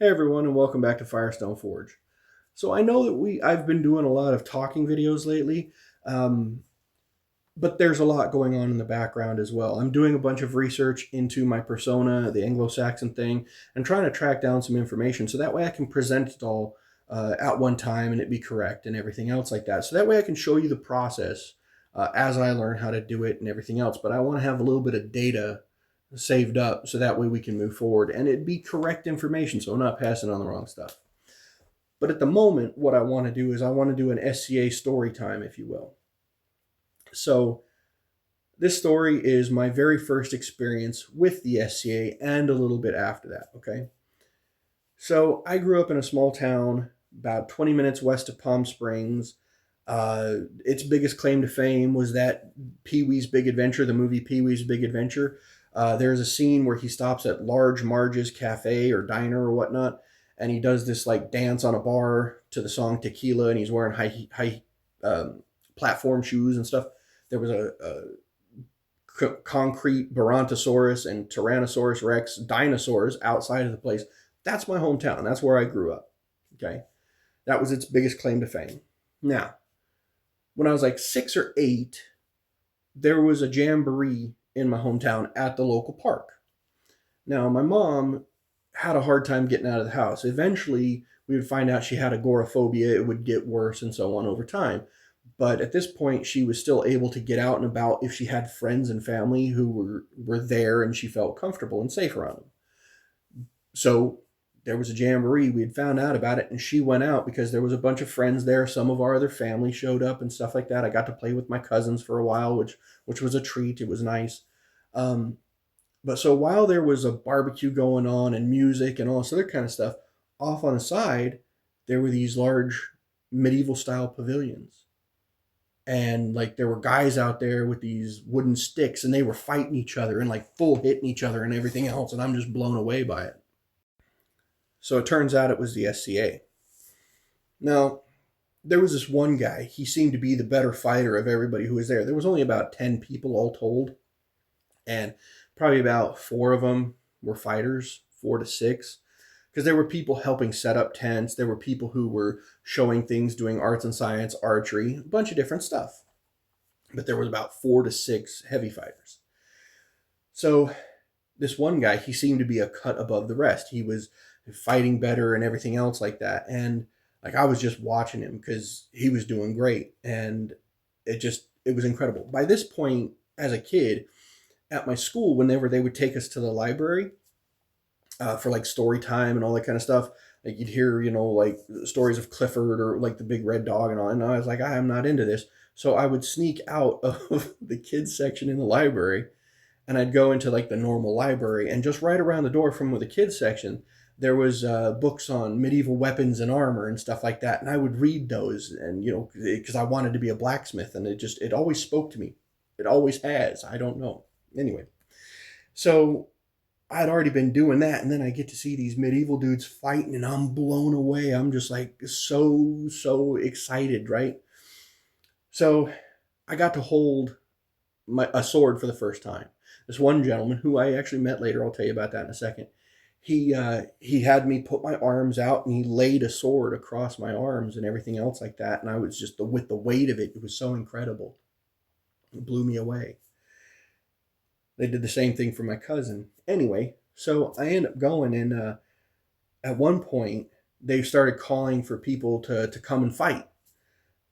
Hey everyone, and welcome back to Firestone Forge. So I know that I've been doing a lot of talking videos lately, um, but there's a lot going on in the background as well. I'm doing a bunch of research into my persona, the Anglo-Saxon thing, and trying to track down some information so that way I can present it all at one time and it be correct and everything else like that. So that way I can show you the process as I learn how to do it and everything else. But I want to have a little bit of data saved up so that way we can move forward and it be correct information so I'm not passing on the wrong stuff. But at the moment, what I want to do is I want to do an SCA story time, if you will. So this story is my very first experience with the SCA and a little bit after that, okay? So I grew up in a small town about 20 minutes west of Palm Springs. Its biggest claim to fame was that Pee Wee's Big Adventure, the movie Pee Wee's Big Adventure. There's a scene where he stops at Large Marge's Cafe or Diner or whatnot, and he does this like dance on a bar to the song Tequila, and he's wearing high platform shoes and stuff. There was a concrete Brontosaurus and Tyrannosaurus Rex dinosaurs outside of the place. That's my hometown. That's where I grew up. Okay. That was its biggest claim to fame. Now, when I was like 6 or 8, there was a jamboree in my hometown at the local park. Now, my mom had a hard time getting out of the house. Eventually, we would find out she had agoraphobia. It would get worse and so on over time. But at this point, she was still able to get out and about if she had friends and family who were there and she felt comfortable and safe around them. So there was a jamboree. We had found out about it, and she went out because there was a bunch of friends there. Some of our other family showed up and stuff like that. I got to play with my cousins for a while, which was a treat. It was nice. Um, but so while there was a barbecue going on and music and all this other kind of stuff, off on the side, there were these large medieval style pavilions. And like there were guys out there with these wooden sticks and they were fighting each other and like full hitting each other and everything else. And I'm just blown away by it. So it turns out it was the SCA. Now, there was this one guy. He seemed to be the better fighter of everybody who was there. There was only about 10 people all told. And probably about 4 of them were fighters, 4 to 6. Because there were people helping set up tents. There were people who were showing things, doing arts and science, archery, a bunch of different stuff. But there was about 4 to 6 heavy fighters. So this one guy, he seemed to be a cut above the rest. He was fighting better and everything else like that. And like I was just watching him because he was doing great. And it was incredible. By this point, as a kid, at my school, whenever they would take us to the library, for like story time and all that kind of stuff. Like you'd hear, like stories of Clifford or like the big red dog and all. And I was like, I am not into this. So I would sneak out of the kids section in the library and I'd go into like the normal library and just right around the door from the kids section, there was books on medieval weapons and armor and stuff like that. And I would read those and, because I wanted to be a blacksmith and it always spoke to me. It always has. I don't know. Anyway, so I'd already been doing that, and then I get to see these medieval dudes fighting, and I'm blown away. I'm just like so excited, right? So I got to hold a sword for the first time. This one gentleman who I actually met later, I'll tell you about that in a second. He had me put my arms out, and he laid a sword across my arms and everything else like that. And I was just with the weight of it, it was so incredible. It blew me away. They did the same thing for my cousin. Anyway, so I end up going, and at one point they started calling for people to come and fight,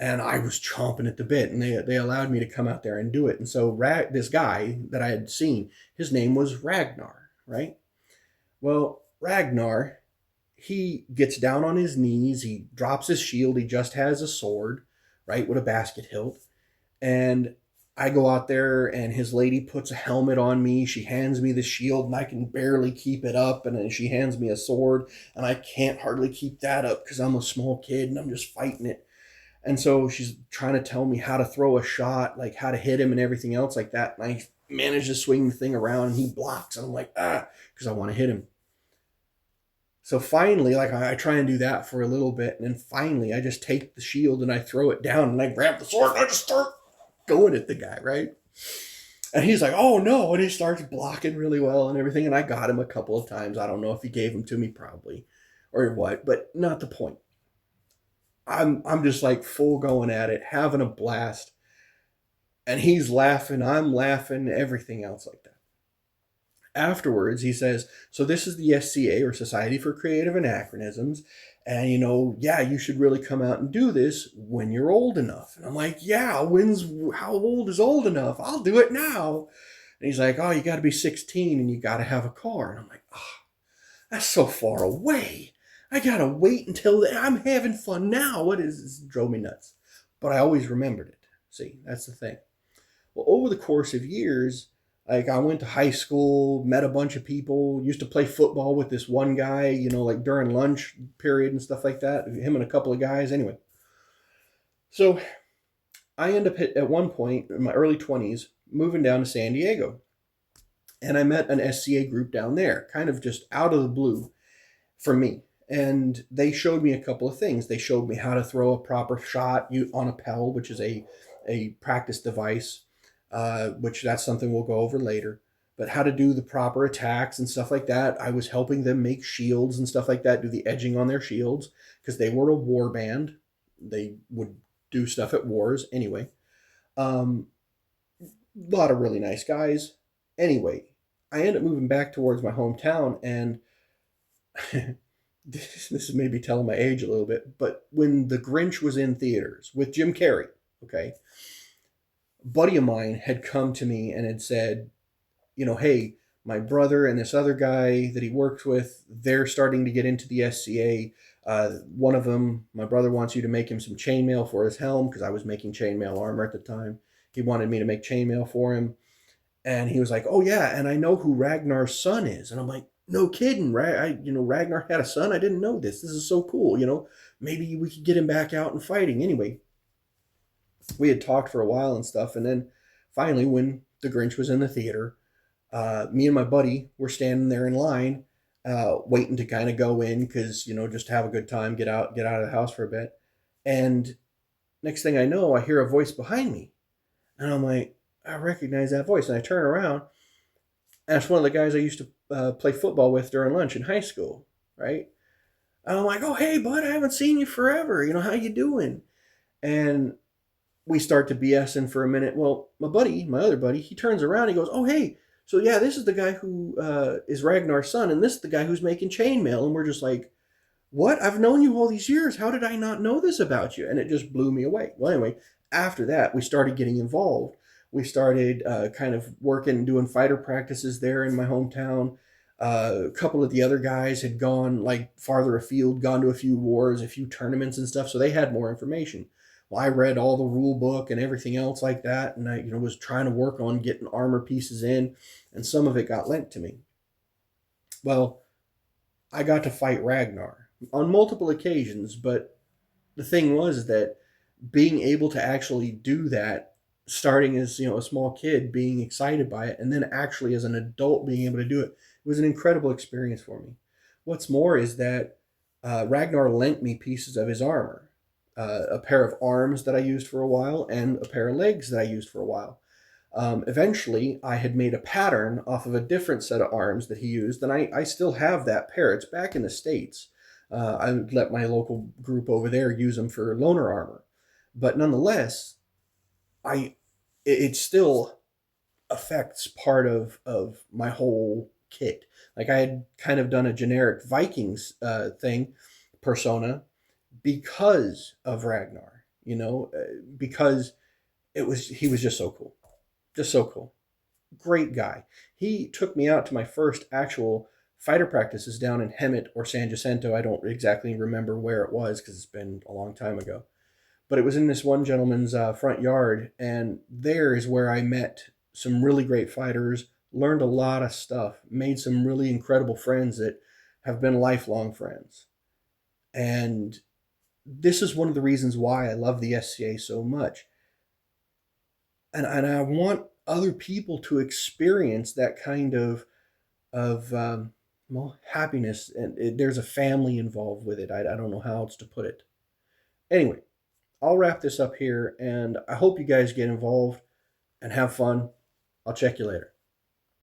and I was chomping at the bit, and they allowed me to come out there and do it. And so this guy that I had seen, his name was Ragnar, right? Well, Ragnar, he gets down on his knees, he drops his shield, he just has a sword, right, with a basket hilt, and I go out there and his lady puts a helmet on me. She hands me the shield and I can barely keep it up. And then she hands me a sword and I can't hardly keep that up because I'm a small kid and I'm just fighting it. And so she's trying to tell me how to throw a shot, like how to hit him and everything else like that. And I manage to swing the thing around and he blocks. And I'm like, because I want to hit him. So finally, like I try and do that for a little bit. And then finally, I just take the shield and I throw it down and I grab the sword and I just start going at the guy, right? And he's like, oh no. And he starts blocking really well and everything. And I got him a couple of times. I don't know if he gave them to me, probably. or what, but not the point. I'm just like full going at it, having a blast, and he's laughing, I'm laughing, everything else like that. Afterwards, he says, "So this is the SCA, or Society for Creative Anachronisms, and yeah, you should really come out and do this when you're old enough." And I'm like, "Yeah, how old is old enough? I'll do it now." And he's like, "Oh, you got to be 16 and you got to have a car." And I'm like, "Oh, that's so far away. I gotta wait until I'm having fun now. What is this?" It drove me nuts. But I always remembered it. See, that's the thing. Well, over the course of years, like I went to high school, met a bunch of people, used to play football with this one guy, like during lunch period and stuff like that. Him and a couple of guys. Anyway, so I end up at one point in my early 20s moving down to San Diego. And I met an SCA group down there, kind of just out of the blue for me. And they showed me a couple of things. They showed me how to throw a proper shot on a PEL, which is a practice device, which that's something we'll go over later. But how to do the proper attacks and stuff like that. I was helping them make shields and stuff like that, do the edging on their shields, because they were a war band. They would do stuff at wars anyway. A lot of really nice guys. Anyway, I ended up moving back towards my hometown, and this is maybe telling my age a little bit, but when The Grinch was in theaters with Jim Carrey, okay, a buddy of mine had come to me and had said, "Hey, my brother and this other guy that he works with, they're starting to get into the SCA. One of them, my brother wants you to make him some chainmail for his helm," because I was making chainmail armor at the time. He wanted me to make chainmail for him. And he was like, "Oh yeah, and I know who Ragnar's son is." And I'm like, "No kidding, Ragnar had a son. I didn't know this. This is so cool. Maybe we could get him back out and fighting." Anyway, we had talked for a while and stuff, and then finally, when The Grinch was in the theater, me and my buddy were standing there in line, waiting to kind of go in because just have a good time, get out of the house for a bit. And next thing I know, I hear a voice behind me, and I'm like, I recognize that voice, and I turn around, and it's one of the guys I used to play football with during lunch in high school, right? And I'm like, "Oh, hey, bud, I haven't seen you forever. How you doing?" And we start to BSing for a minute. Well, my other buddy, he turns around, he goes, "Oh, hey, so yeah, this is the guy who is Ragnar's son, and this is the guy who's making chainmail." And we're just like, "What? I've known you all these years. How did I not know this about you?" And it just blew me away. Well, anyway, after that, we started getting involved. We started kind of working, doing fighter practices there in my hometown. A couple of the other guys had gone like farther afield, gone to a few wars, a few tournaments and stuff, so they had more information. Well, I read all the rule book and everything else like that, and I was trying to work on getting armor pieces in, and some of it got lent to me. Well, I got to fight Ragnar on multiple occasions, but the thing was that being able to actually do that, starting as a small kid, being excited by it, and then actually as an adult being able to do it, was an incredible experience for me. What's more is that Ragnar lent me pieces of his armor, a pair of arms that I used for a while, and a pair of legs that I used for a while. Eventually, I had made a pattern off of a different set of arms that he used, and I still have that pair. It's back in the States. I let my local group over there use them for loaner armor. But nonetheless, I it still affects part of my whole kit. Like I had kind of done a generic Vikings thing, persona, because of Ragnar, because he was just so cool. Just so cool. Great guy. He took me out to my first actual fighter practices down in Hemet or San Jacinto. I don't exactly remember where it was because it's been a long time ago. But it was in this one gentleman's front yard, and there is where I met some really great fighters, learned a lot of stuff, made some really incredible friends that have been lifelong friends. And this is one of the reasons why I love the SCA so much. And I want other people to experience that kind of happiness, and there's a family involved with it. I don't know how else to put it. Anyway, I'll wrap this up here, and I hope you guys get involved and have fun. I'll check you later.